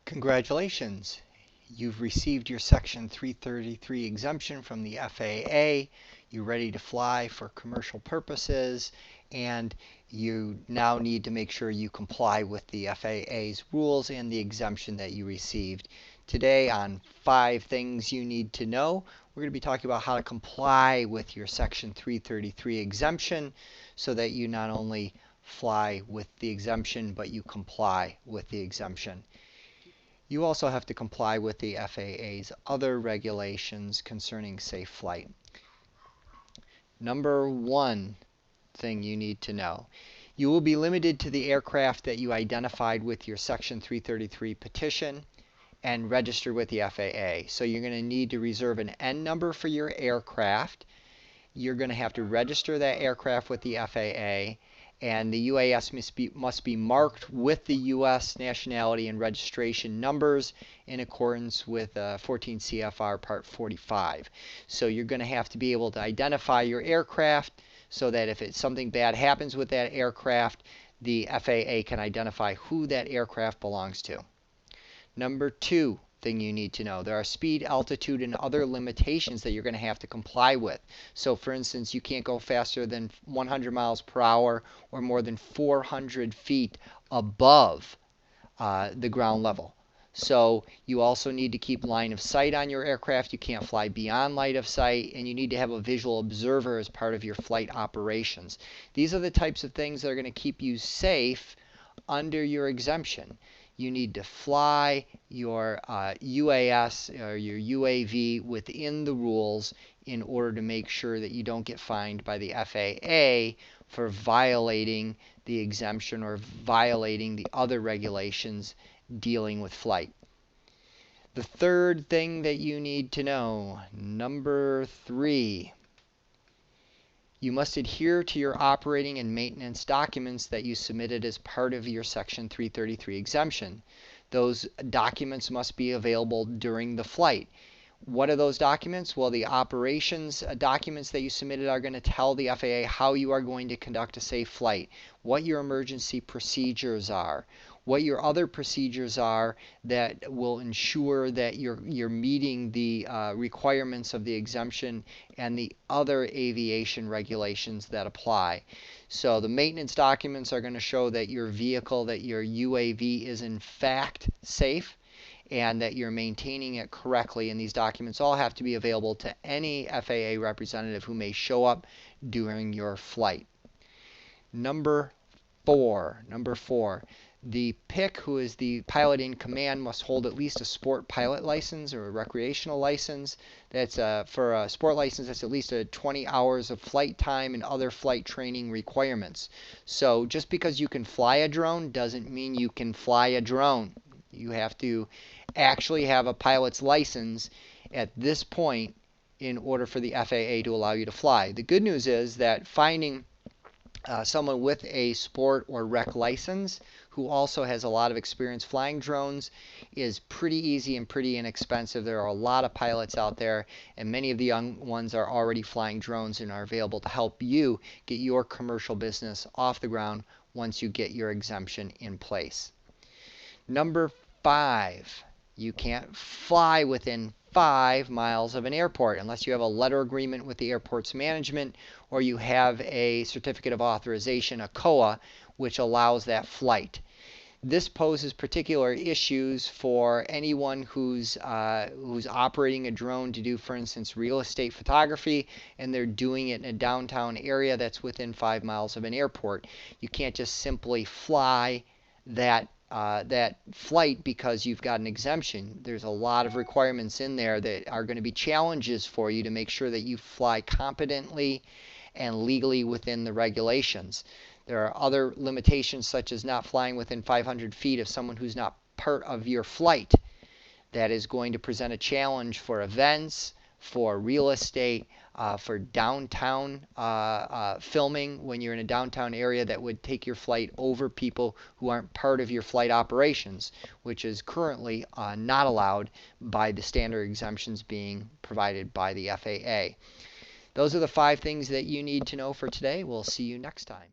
Congratulations! You've received your Section 333 exemption from the FAA. You're ready to fly for commercial purposes, and you now need to make sure you comply with the FAA's rules and the exemption that you received. Today on 5 things you need to know, we're going to be talking about how to comply with your Section 333 exemption so that you not only fly with the exemption, but you comply with the exemption. You also have to comply with the FAA's other regulations concerning safe flight. Number 1 thing you need to know. You will be limited to the aircraft that you identified with your Section 333 petition and registered with the FAA. So you're going to need to reserve an N number for your aircraft. You're going to have to register that aircraft with the FAA, and the UAS must be marked with the U.S. nationality and registration numbers in accordance with 14 CFR Part 45. So you're going to have to be able to identify your aircraft so that if something bad happens with that aircraft, the FAA can identify who that aircraft belongs to. Number 2 thing you need to know. There are speed, altitude, and other limitations that you're going to have to comply with. So for instance, you can't go faster than 100 miles per hour or more than 400 feet above the ground level. So you also need to keep line of sight on your aircraft. You can't fly beyond line of sight, and you need to have a visual observer as part of your flight operations. These are the types of things that are going to keep you safe under your exemption. You need to fly your UAS or your UAV within the rules in order to make sure that you don't get fined by the FAA for violating the exemption or violating the other regulations dealing with flight. The third thing that you need to know, number 3. You must adhere to your operating and maintenance documents that you submitted as part of your Section 333 exemption. Those documents must be available during the flight. What are those documents? Well, the operations documents that you submitted are going to tell the FAA how you are going to conduct a safe flight, what your emergency procedures are, what your other procedures are that will ensure that you're meeting the requirements of the exemption and the other aviation regulations that apply. So the maintenance documents are going to show that your vehicle, that your UAV is in fact safe and that you're maintaining it correctly, and these documents all have to be available to any FAA representative who may show up during your flight. Number 4. The PIC, who is the pilot in command, must hold at least a sport pilot license or a recreational license. That's for a sport license, that's at least 20 hours of flight time and other flight training requirements. So just because you can fly a drone doesn't mean you can fly a drone. You have to actually have a pilot's license at this point in order for the FAA to allow you to fly. The good news is that finding someone with a sport or rec license who also has a lot of experience flying drones is pretty easy and pretty inexpensive. There are a lot of pilots out there, and many of the young ones are already flying drones and are available to help you get your commercial business off the ground once you get your exemption in place. Number 5, you can't fly within 5 miles of an airport unless you have a letter agreement with the airport's management or you have a certificate of authorization, a COA, which allows that flight. This poses particular issues for anyone who's operating a drone to do, for instance, real estate photography, and they're doing it in a downtown area that's within 5 miles of an airport. You can't just simply fly that flight because you've got an exemption. There's a lot of requirements in there that are going to be challenges for you to make sure that you fly competently and legally within the regulations. There are other limitations such as not flying within 500 feet of someone who's not part of your flight. That is going to present a challenge for events, for real estate, for downtown filming when you're in a downtown area that would take your flight over people who aren't part of your flight operations, which is currently not allowed by the standard exemptions being provided by the FAA. Those are the 5 things that you need to know for today. We'll see you next time.